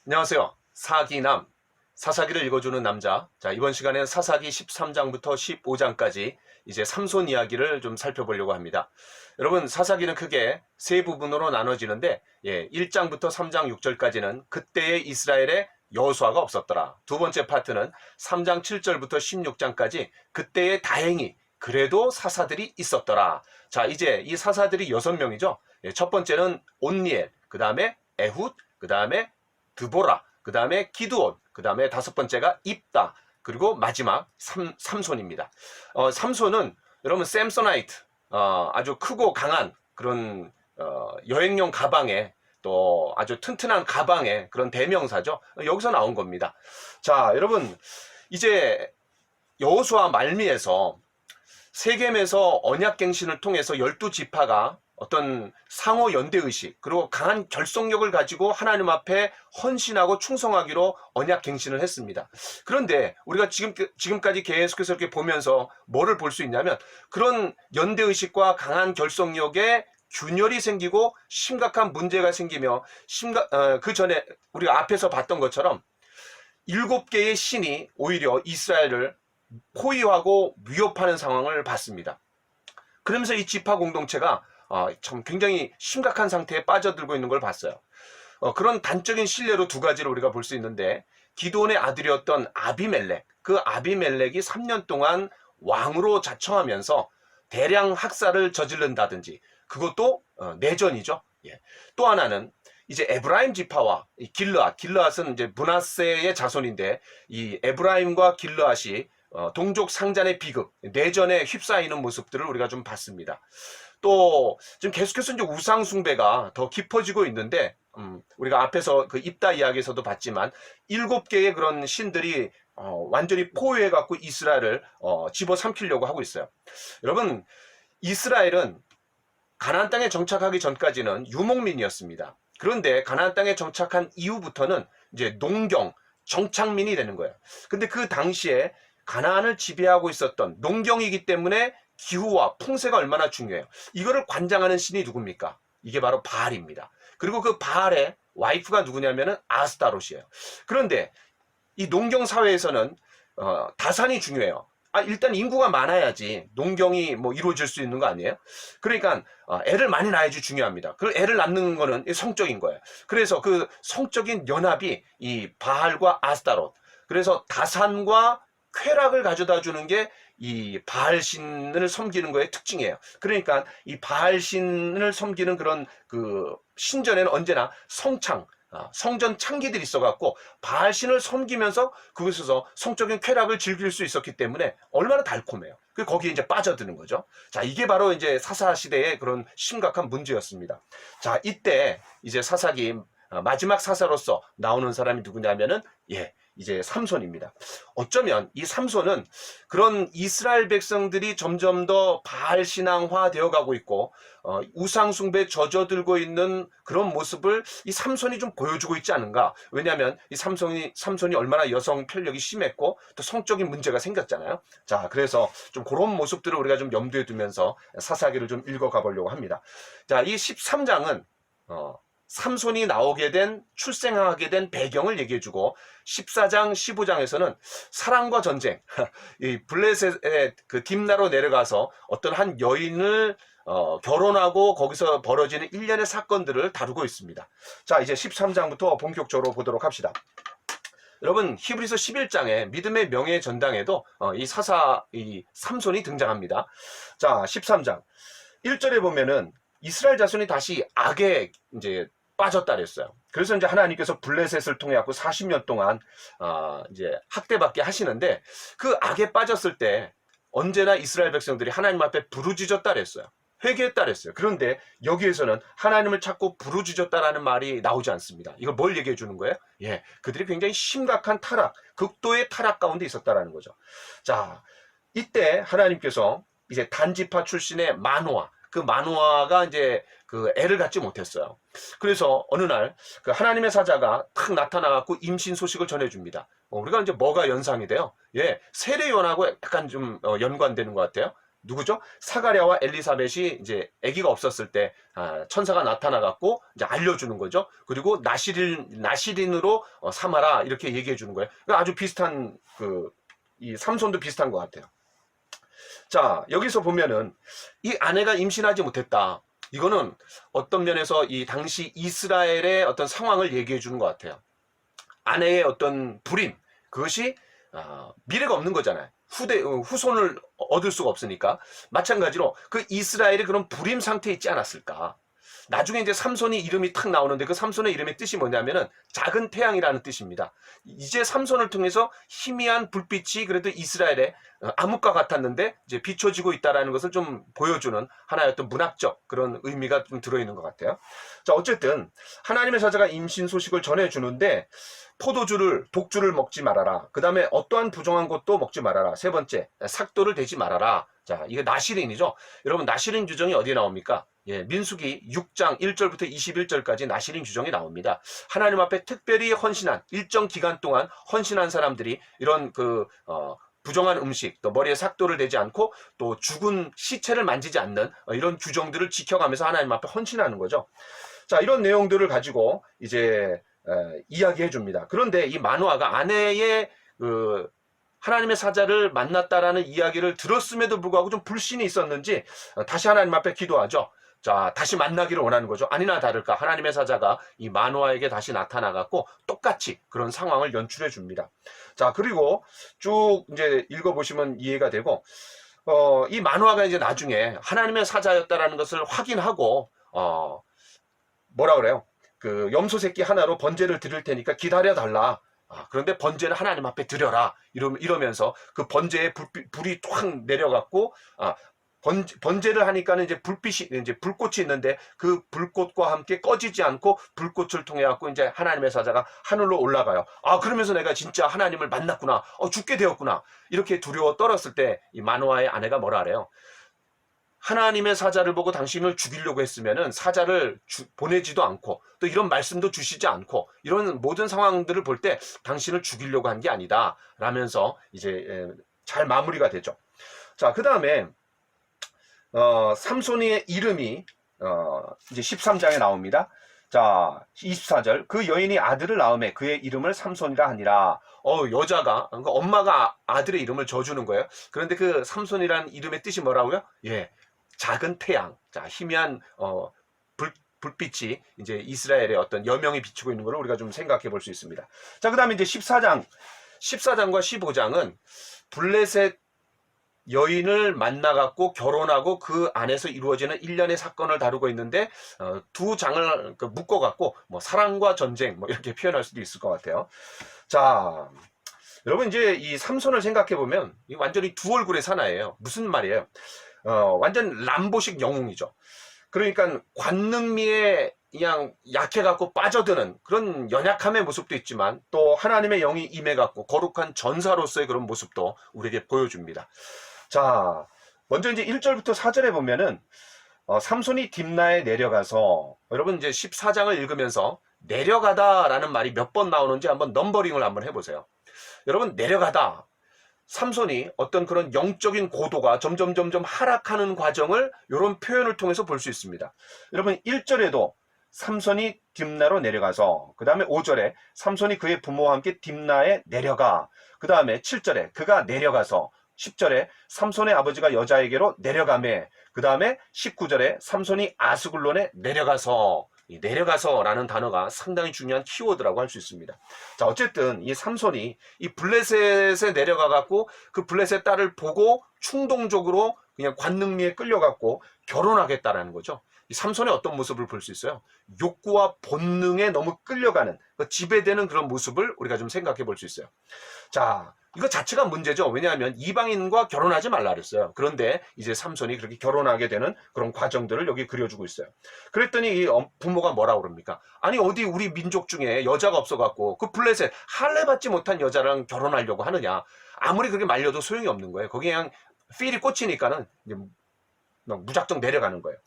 안녕하세요. 사기남, 사사기를 읽어주는 남자. 자, 이번 시간에는 사사기 13장부터 15장까지 이제 삼손 이야기를 좀 살펴보려고 합니다. 여러분, 사사기는 크게 세 부분으로 나눠지는데 1장부터 3장 6절까지는 그때의 이스라엘에 여호수아가 없었더라. 두 번째 파트는 3장 7절부터 16장까지 그때의 다행히 그래도 사사들이 있었더라. 자, 이제 이 사사들이 6명이죠. 첫 번째는 온니엘, 그 다음에 에훗, 그 다음에 드보라, 그 다음에 기드온, 그 다음에 다섯 번째가 입다, 그리고 마지막 삼손입니다. 삼손은 여러분 샘소나이트, 아주 크고 강한 그런 여행용 가방에 또 아주 튼튼한 가방에 그런 대명사죠. 여기서 나온 겁니다. 자, 여러분 이제 여호수아 말미에서 세겜에서 언약갱신을 통해서 12지파가 어떤 상호 연대의식 그리고 강한 결속력을 가지고 하나님 앞에 헌신하고 충성하기로 언약갱신을 했습니다. 그런데 우리가 지금까지 계속해서 이렇게 보면서 뭐를 볼 수 있냐면 그런 연대의식과 강한 결속력에 균열이 생기고 심각한 문제가 생기며 그 전에 우리가 앞에서 봤던 것처럼 7개의 신이 오히려 이스라엘을 포위하고 위협하는 상황을 봤습니다. 그러면서 이 지파 공동체가 참 굉장히 심각한 상태에 빠져들고 있는 걸 봤어요. 그런 단적인 신뢰로 두 가지를 우리가 볼 수 있는데 기드온의 아들이었던 아비멜렉, 그 아비멜렉이 3년 동안 왕으로 자청하면서 대량 학살을 저지른다든지 그것도 내전이죠. 또 하나는 이제 에브라임 지파와 길르앗은 이제 므낫세의 자손인데 이 에브라임과 길르앗이 동족 상잔의 비극, 내전에 휩싸이는 모습들을 우리가 좀 봤습니다. 또 지금 계속해서 이제 우상 숭배가 더 깊어지고 있는데 우리가 앞에서 그 입다 이야기에서도 봤지만 7개의 그런 신들이 완전히 포위해 갖고 이스라엘을 집어삼키려고 하고 있어요. 여러분, 이스라엘은 가나안 땅에 정착하기 전까지는 유목민이었습니다. 그런데 가나안 땅에 정착한 이후부터는 이제 농경, 정착민이 되는 거예요. 근데 그 당시에 가나안을 지배하고 있었던 농경이기 때문에 기후와 풍세가 얼마나 중요해요. 이거를 관장하는 신이 누굽니까? 이게 바로 바알입니다. 그리고 그 바알의 와이프가 누구냐면은 아스타롯이에요. 그런데 이 농경 사회에서는 다산이 중요해요. 일단 인구가 많아야지 농경이 뭐 이루어질 수 있는 거 아니에요? 그러니까 애를 많이 낳아야지 중요합니다. 그 애를 낳는 거는 성적인 거예요. 그래서 그 성적인 연합이 이 바알과 아스타롯, 그래서 다산과 쾌락을 가져다 주는 게 이 바알 신을 섬기는 거의 특징이에요. 그러니까 이 바알 신을 섬기는 그런 그 신전에는 언제나 성전 창기들이 있어갖고 바알 신을 섬기면서 그곳에서 성적인 쾌락을 즐길 수 있었기 때문에 얼마나 달콤해요. 거기에 이제 빠져드는 거죠. 자, 이게 바로 이제 사사 시대의 그런 심각한 문제였습니다. 자, 이때 이제 사사기 마지막 사사로서 나오는 사람이 누구냐면은 이제 삼손입니다. 어쩌면 이 삼손은 그런 이스라엘 백성들이 점점 더 바알 신앙화 되어 가고 있고 우상 숭배에 젖어들고 있는 그런 모습을 이 삼손이 좀 보여주고 있지 않은가? 왜냐하면 이 삼손이 얼마나 여성 편력이 심했고 또 성적인 문제가 생겼잖아요. 자, 그래서 좀 그런 모습들을 우리가 좀 염두에 두면서 사사기를 좀 읽어가 보려고 합니다. 자, 이 13장은 삼손이 출생하게 된 배경을 얘기해주고 14장, 15장에서는 사랑과 전쟁, 이 블레셋의 그 딥나로 내려가서 어떤 한 여인을 결혼하고 거기서 벌어지는 일련의 사건들을 다루고 있습니다. 자, 이제 13장부터 본격적으로 보도록 합시다. 여러분, 히브리서 11장에 믿음의 명예 전당에도 이 삼손이 등장합니다. 자, 13장 1절에 보면은 이스라엘 자손이 다시 악에 이제 빠졌다 그랬어요. 그래서 이제 하나님께서 블레셋을 통해 갖고 40년 동안 이제 학대받게 하시는데 그 악에 빠졌을 때 언제나 이스라엘 백성들이 하나님 앞에 부르짖었다 그랬어요. 회개했다 그랬어요. 그런데 여기에서는 하나님을 찾고 부르짖었다라는 말이 나오지 않습니다. 이걸 뭘 얘기해 주는 거예요? 그들이 굉장히 심각한 타락, 극도의 타락 가운데 있었다라는 거죠. 자, 이때 하나님께서 이제 단지파 출신의 마노아, 그 마노아가 이제 그 애를 갖지 못했어요. 그래서 어느 날 그 하나님의 사자가 탁 나타나갖고 임신 소식을 전해줍니다. 우리가 이제 뭐가 연상이 돼요? 세례요한하고 약간 좀 연관되는 것 같아요. 누구죠? 사가랴와 엘리사벳이 이제 아기가 없었을 때 천사가 나타나갖고 이제 알려주는 거죠. 그리고 나시린으로 삼아라 이렇게 얘기해 주는 거예요. 아주 비슷한 이 삼손도 비슷한 것 같아요. 자, 여기서 보면은 이 아내가 임신하지 못했다. 이거는 어떤 면에서 이 당시 이스라엘의 어떤 상황을 얘기해 주는 것 같아요. 아내의 어떤 불임, 그것이 미래가 없는 거잖아요. 후손을 얻을 수가 없으니까. 마찬가지로 그 이스라엘이 그런 불임 상태에 있지 않았을까. 나중에 이제 삼손이 이름이 탁 나오는데 그 삼손의 이름의 뜻이 뭐냐면은 작은 태양이라는 뜻입니다. 이제 삼손을 통해서 희미한 불빛이 그래도 이스라엘의 암흑과 같았는데 이제 비춰지고 있다라는 것을 좀 보여주는 하나의 어떤 문학적 그런 의미가 좀 들어있는 것 같아요. 자, 어쨌든 하나님의 사자가 임신 소식을 전해주는데 독주를 먹지 말아라. 그 다음에 어떠한 부정한 것도 먹지 말아라. 세 번째, 삭도를 대지 말아라. 자, 이게 나시린이죠. 여러분, 나시린 규정이 어디에 나옵니까? 예, 민수기 6장 1절부터 21절까지 나시린 규정이 나옵니다. 하나님 앞에 특별히 헌신한 일정 기간 동안 헌신한 사람들이 이런 부정한 음식, 또 머리에 삭도를 대지 않고 또 죽은 시체를 만지지 않는 이런 규정들을 지켜가면서 하나님 앞에 헌신하는 거죠. 자, 이런 내용들을 가지고 이제 이야기해 줍니다. 그런데 이 마노아가 아내의 하나님의 사자를 만났다라는 이야기를 들었음에도 불구하고 좀 불신이 있었는지 다시 하나님 앞에 기도하죠. 자, 다시 만나기를 원하는 거죠. 아니나 다를까 하나님의 사자가 이 마노아에게 다시 나타나갖고 똑같이 그런 상황을 연출해 줍니다. 자, 그리고 쭉 이제 읽어보시면 이해가 되고 이 마노아가 이제 나중에 하나님의 사자였다라는 것을 확인하고 뭐라 그래요? 그 염소 새끼 하나로 번제를 드릴 테니까 기다려달라. 그런데 번제는 하나님 앞에 드려라. 이러면서 그 번제에 불이 확 내려갔고, 번제를 하니까는 이제 불꽃이 있는데 그 불꽃과 함께 꺼지지 않고 불꽃을 통해 갖고 이제 하나님의 사자가 하늘로 올라가요. 그러면서 내가 진짜 하나님을 만났구나. 죽게 되었구나. 이렇게 두려워 떨었을 때 이 마노아의 아내가 뭐라 그래요? 하나님의 사자를 보고 당신을 죽이려고 했으면은 사자를 보내지도 않고 또 이런 말씀도 주시지 않고 이런 모든 상황들을 볼 때 당신을 죽이려고 한 게 아니다 라면서 이제 잘 마무리가 되죠. 자, 그 다음에 삼손의 이름이 이제 13장에 나옵니다. 자, 24절. 그 여인이 아들을 낳음에 그의 이름을 삼손이라 하니라. 여자가, 그러니까 엄마가 아들의 이름을 져주는 거예요. 그런데 그 삼손이라는 이름의 뜻이 뭐라고요? 예, 작은 태양. 자, 희미한 불빛이 이제 이스라엘의 어떤 여명이 비추고 있는 걸 우리가 좀 생각해 볼 수 있습니다. 자, 그 다음에 이제 14장과 15장은 블레셋 여인을 만나갖고 결혼하고 그 안에서 이루어지는 일련의 사건을 다루고 있는데 두 장을 묶어갖고 뭐 사랑과 전쟁 뭐 이렇게 표현할 수도 있을 것 같아요. 자, 여러분 이제 이 삼손을 생각해 보면 완전히 두 얼굴의 사나이예요. 무슨 말이에요? 완전 람보식 영웅이죠. 그러니까 관능미에 그냥 약해갖고 빠져드는 그런 연약함의 모습도 있지만 또 하나님의 영이 임해갖고 거룩한 전사로서의 그런 모습도 우리에게 보여줍니다. 자, 먼저 이제 1절부터 4절에 보면은 삼손이 딥나에 내려가서, 여러분 이제 14장을 읽으면서 내려가다라는 말이 몇 번 나오는지 한번 넘버링을 한번 해보세요. 여러분, 내려가다, 삼손이 어떤 그런 영적인 고도가 점점 하락하는 과정을 이런 표현을 통해서 볼 수 있습니다. 여러분 1절에도 삼손이 딥나로 내려가서, 그 다음에 5절에 삼손이 그의 부모와 함께 딥나에 내려가, 그 다음에 7절에 그가 내려가서, 10절에 삼손의 아버지가 여자에게로 내려가매, 그 다음에 19절에 삼손이 아스글론에 내려가서, 이 내려가서라는 단어가 상당히 중요한 키워드라고 할 수 있습니다. 자, 어쨌든 이 삼손이 이 블레셋에 내려가갖고 그 블레셋 딸을 보고 충동적으로 그냥 관능미에 끌려갖고 결혼하겠다라는 거죠. 이 삼손의 어떤 모습을 볼 수 있어요? 욕구와 본능에 너무 끌려가는, 지배되는 그런 모습을 우리가 좀 생각해 볼 수 있어요. 자, 이거 자체가 문제죠. 왜냐하면 이방인과 결혼하지 말라 그랬어요. 그런데 이제 삼손이 그렇게 결혼하게 되는 그런 과정들을 여기 그려주고 있어요. 그랬더니 이 부모가 뭐라고 그럽니까? 아니, 어디 우리 민족 중에 여자가 없어갖고 그 블레셋 할례받지 못한 여자랑 결혼하려고 하느냐. 아무리 그렇게 말려도 소용이 없는 거예요. 거기 그냥 필이 꽂히니까는 이제 무작정 내려가는 거예요.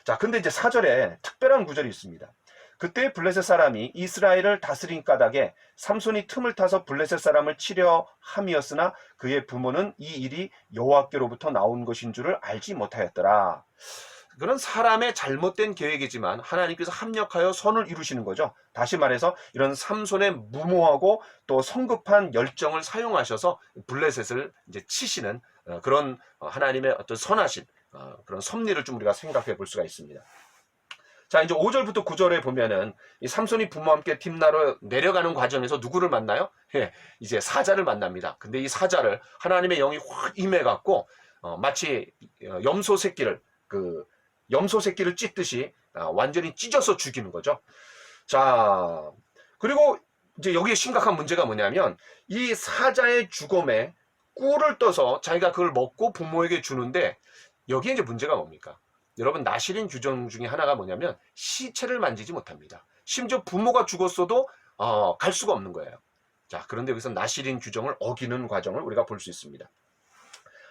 자, 근데 이제 4절에 특별한 구절이 있습니다. 그때 블레셋 사람이 이스라엘을 다스린 까닭에 삼손이 틈을 타서 블레셋 사람을 치려 함이었으나 그의 부모는 이 일이 여호와께로부터 나온 것인 줄을 알지 못하였더라. 그런 사람의 잘못된 계획이지만 하나님께서 합력하여 선을 이루시는 거죠. 다시 말해서 이런 삼손의 무모하고 또 성급한 열정을 사용하셔서 블레셋을 이제 치시는 그런 하나님의 어떤 선하신 그런 섭리를 좀 우리가 생각해 볼 수가 있습니다. 자, 이제 5절부터 9절에 보면은 이 삼손이 부모와 함께 딥나로 내려가는 과정에서 누구를 만나요? 예, 이제 사자를 만납니다. 근데 이 사자를 하나님의 영이 확 임해갖고 마치 염소 새끼를 찢듯이 완전히 찢어서 죽이는 거죠. 자, 그리고 이제 여기에 심각한 문제가 뭐냐면 이 사자의 죽음에 꿀을 떠서 자기가 그걸 먹고 부모에게 주는데 여기에 이제 문제가 뭡니까? 여러분, 나시린 규정 중에 하나가 뭐냐면 시체를 만지지 못합니다. 심지어 부모가 죽었어도 갈 수가 없는 거예요. 자, 그런데 여기서 나시린 규정을 어기는 과정을 우리가 볼 수 있습니다.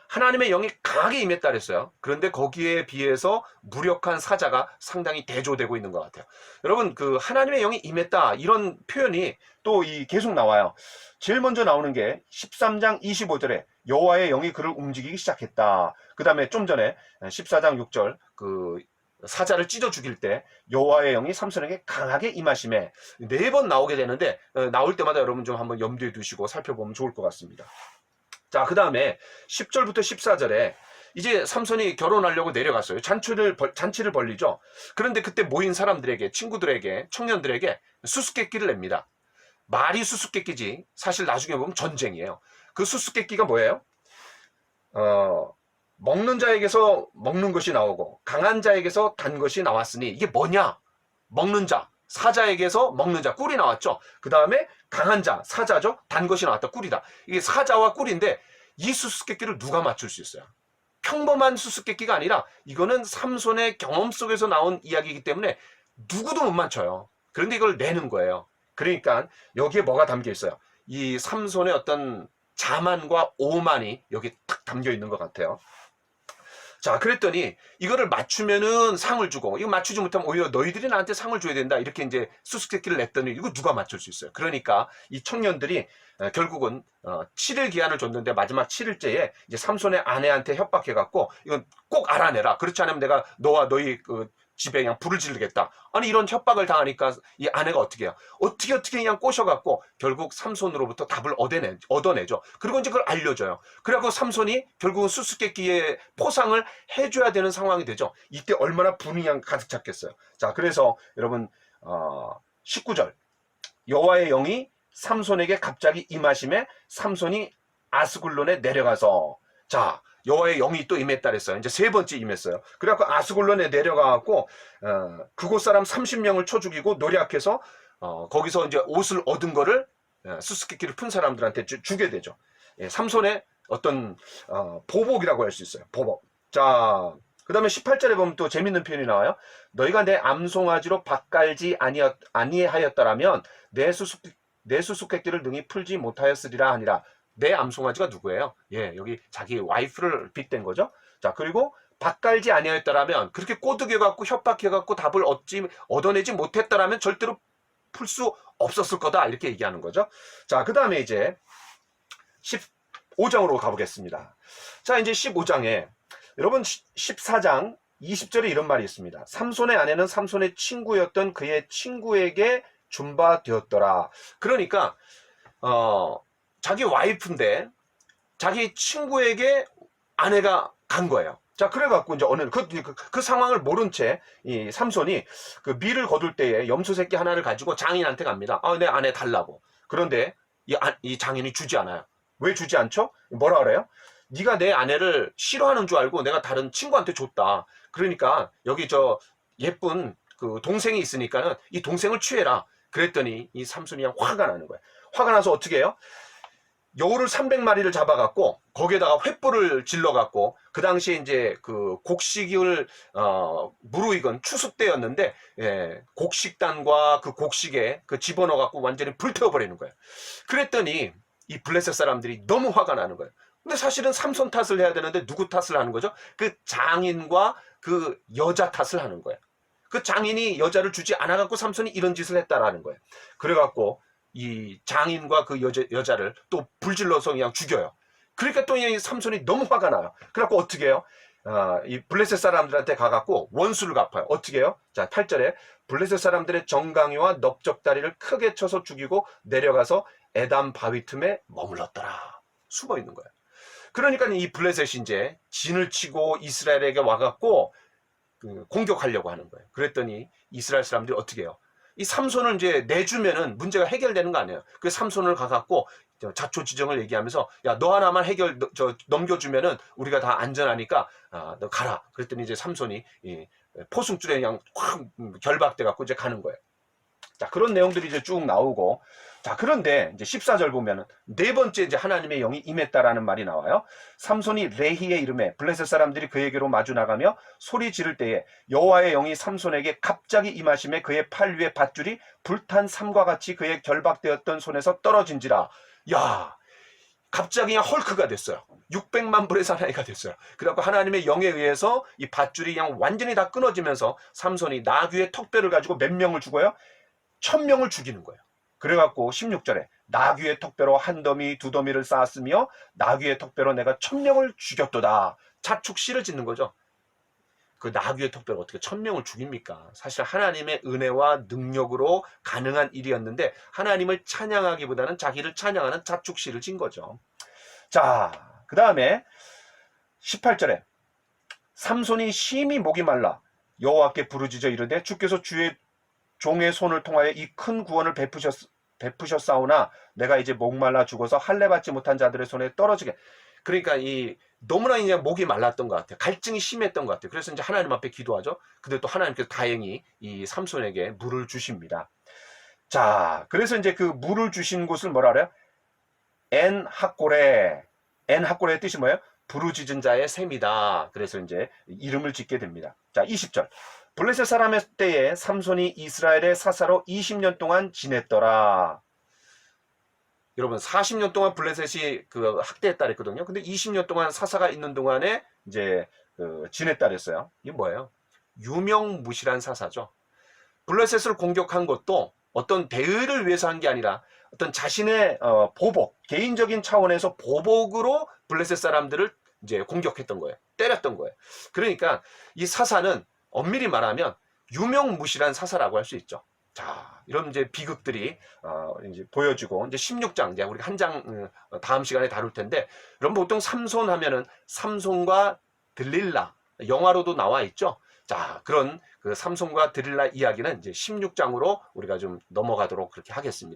하나님의 영이 강하게 임했다 그랬어요. 그런데 거기에 비해서 무력한 사자가 상당히 대조되고 있는 것 같아요. 여러분, 그 하나님의 영이 임했다 이런 표현이 또 계속 나와요. 제일 먼저 나오는 게 13장 25절에 여호와의 영이 그를 움직이기 시작했다. 그 다음에 좀 전에 14장 6절 그 사자를 찢어 죽일 때 여호와의 영이 삼손에게 강하게 임하심에 4번 나오게 되는데 나올 때마다 여러분 좀 한번 염두에 두시고 살펴보면 좋을 것 같습니다. 자, 그 다음에 10절부터 14절에 이제 삼손이 결혼하려고 내려갔어요. 잔치를 벌리죠. 그런데 그때 모인 사람들에게, 친구들에게, 청년들에게 수수께끼를 냅니다. 말이 수수께끼지 사실 나중에 보면 전쟁이에요. 그 수수께끼가 뭐예요? 먹는 자에게서 먹는 것이 나오고 강한 자에게서 단 것이 나왔으니 이게 뭐냐? 먹는 자, 사자에게서 먹는 자, 꿀이 나왔죠. 그 다음에 강한 자, 사자죠. 단 것이 나왔다, 꿀이다. 이게 사자와 꿀인데 이 수수께끼를 누가 맞출 수 있어요? 평범한 수수께끼가 아니라 이거는 삼손의 경험 속에서 나온 이야기이기 때문에 누구도 못 맞춰요. 그런데 이걸 내는 거예요. 그러니까 여기에 뭐가 담겨 있어요? 이 삼손의 어떤 자만과 오만이 여기 딱 담겨 있는 것 같아요. 자, 그랬더니 이거를 맞추면은 상을 주고 이거 맞추지 못하면 오히려 너희들이 나한테 상을 줘야 된다 이렇게 이제 수수께끼를 냈더니 이거 누가 맞출 수 있어요? 그러니까 이 청년들이 결국은 7일 기한을 줬는데 마지막 7일째에 이제 삼손의 아내한테 협박해갖고 이건 꼭 알아내라. 그렇지 않으면 내가 너와 너희 그 집에 그냥 불을 지르겠다. 아니 이런 협박을 당하니까 이 아내가 어떻게 해요? 어떻게 그냥 꼬셔갖고 결국 삼손으로부터 답을 얻어내죠. 그리고 이제 그걸 알려줘요. 그래갖고 삼손이 결국은 수수께끼의 포상을 해줘야 되는 상황이 되죠. 이때 얼마나 분이 가득 찼겠어요. 자, 그래서 여러분 19절 여호와의 영이 삼손에게 갑자기 임하심에 삼손이 아스굴론에 내려가서 자 여호와의 영이 또 임했다 그랬어요. 이제 3번째 임했어요. 그래갖고 아스굴론에 내려가갖고 그곳 사람 30명을 쳐 죽이고 노략해서 거기서 이제 옷을 얻은 거를 수수께끼를 푼 사람들한테 주게 되죠. 예, 삼손의 어떤 보복이라고 할 수 있어요. 보복. 자, 그 다음에 18절에 보면 또 재밌는 표현이 나와요. 너희가 내 암송아지로 밭갈지 아니하였더라면 내 수수께끼를 능히 풀지 못하였으리라 하니라. 내 암송아지가 누구예요? 예, 여기 자기 와이프를 빗댄 거죠. 자, 그리고 밭갈지 아니하였더라면 그렇게 꼬드겨갖고 협박해갖고 답을 얻어내지 못했더라면 절대로 풀 수 없었을 거다 이렇게 얘기하는 거죠. 자, 그 다음에 이제 15장으로 가보겠습니다. 자, 이제 15장에 여러분 14장 20절에 이런 말이 있습니다. 삼손의 아내는 삼손의 친구였던 그의 친구에게 준바되었더라. 그러니까 자기 와이프인데 자기 친구에게 아내가 간 거예요. 자, 그래갖고 이제 어느 그 상황을 모른 채 이 삼손이 그 밀을 거둘 때에 염소 새끼 하나를 가지고 장인한테 갑니다. 내 아내 달라고. 그런데 이 장인이 주지 않아요. 왜 주지 않죠? 뭐라 그래요? 네가 내 아내를 싫어하는 줄 알고 내가 다른 친구한테 줬다. 그러니까 여기 저 예쁜 그 동생이 있으니까는 이 동생을 취해라. 그랬더니 이 삼손이 그냥 화가 나는 거예요. 화가 나서 어떻게 해요? 여우를 300마리를 잡아갖고 거기에다가 횃불을 질러갖고 그 당시에 이제 그 곡식을 무르익은 추수 때였는데 곡식단과 그 곡식에 그 집어넣어갖고 완전히 불태워버리는 거예요. 그랬더니 이 블레셋 사람들이 너무 화가 나는 거예요. 근데 사실은 삼손 탓을 해야 되는데 누구 탓을 하는 거죠? 그 장인과 그 여자 탓을 하는 거예요. 그 장인이 여자를 주지 않아갖고 삼손이 이런 짓을 했다라는 거예요. 그래갖고 이 장인과 그 여자를 또 불질러서 그냥 죽여요. 그러니까 또 이 삼손이 너무 화가 나요. 그래갖고 어떻게 해요? 이 블레셋 사람들한테 가갖고 원수를 갚아요. 어떻게 해요? 자, 8절에 블레셋 사람들의 정강이와 넓적다리를 크게 쳐서 죽이고 내려가서 에담 바위 틈에 머물렀더라. 숨어 있는 거예요. 그러니까 이 블레셋이 이제 진을 치고 이스라엘에게 와갖고 공격하려고 하는 거예요. 그랬더니 이스라엘 사람들이 어떻게 해요? 이 삼손을 이제 내주면은 문제가 해결되는 거 아니에요. 그 삼손을 가갖고 자초지정을 얘기하면서 야, 너 하나만 넘겨주면은 우리가 다 안전하니까 너 가라. 그랬더니 이제 삼손이 포승줄에 그냥 확 결박돼 갖고 이제 가는 거예요. 자, 그런 내용들이 이제 쭉 나오고, 자, 그런데 이제 14절 보면은 네 번째 이제 하나님의 영이 임했다라는 말이 나와요. 삼손이 레히의 이름에 블레셋 사람들이 그에게로 마주 나가며 소리 지를 때에 여호와의 영이 삼손에게 갑자기 임하심에 그의 팔 위에 밧줄이 불탄 삼과 같이 그의 결박되었던 손에서 떨어진지라. 야, 갑자기 그냥 헐크가 됐어요. 600만 불의 사나이가 됐어요. 그래갖고 하나님의 영에 의해서 이 밧줄이 그냥 완전히 다 끊어지면서 삼손이 나귀의 턱뼈를 가지고 몇 명을 죽어요? 1000명을 죽이는 거예요. 그래갖고 16절에 나귀의 턱뼈로 한 더미 두 더미를 쌓았으며 나귀의 턱뼈로 내가 1000명을 죽였도다. 자축시를 짓는 거죠. 그 나귀의 턱뼈로 어떻게 1000명을 죽입니까? 사실 하나님의 은혜와 능력으로 가능한 일이었는데 하나님을 찬양하기보다는 자기를 찬양하는 자축시를 진 거죠. 자, 그 다음에 18절에 삼손이 심히 목이 말라 여호와께 부르짖어 이르되 주께서 주의 종의 손을 통하여 이 큰 구원을 베푸셨사오나 내가 이제 목말라 죽어서 할례 받지 못한 자들의 손에 떨어지게. 그러니까 너무나 그냥 목이 말랐던 것 같아요. 갈증이 심했던 것 같아요. 그래서 이제 하나님 앞에 기도하죠. 근데 또 하나님께서 다행히 이 삼손에게 물을 주십니다. 자, 그래서 이제 그 물을 주신 곳을 뭐라 그래요? 엔핫고레. 엔핫고레의 뜻이 뭐예요? 부르짖은 자의 셈이다. 그래서 이제 이름을 짓게 됩니다. 자, 20절. 블레셋 사람의 때에 삼손이 이스라엘의 사사로 20년 동안 지냈더라. 여러분 40년 동안 블레셋이 그 학대했다 그랬거든요. 근데 20년 동안 사사가 있는 동안에 이제 지냈다 그랬어요. 이게 뭐예요? 유명무실한 사사죠. 블레셋을 공격한 것도 어떤 대의를 위해서 한 게 아니라 어떤 자신의 보복, 개인적인 차원에서 보복으로 블레셋 사람들을 이제 공격했던 거예요. 때렸던 거예요. 그러니까 이 사사는 엄밀히 말하면 유명무실한 사사라고 할 수 있죠. 자, 이런 이제 비극들이 이제 보여지고 이제 16장 이제 우리가 한 장 다음 시간에 다룰 텐데, 여러분 보통 삼손 하면은 삼손과 들릴라 영화로도 나와 있죠. 자, 그런 그 삼손과 들릴라 이야기는 이제 16장으로 우리가 좀 넘어가도록 그렇게 하겠습니다.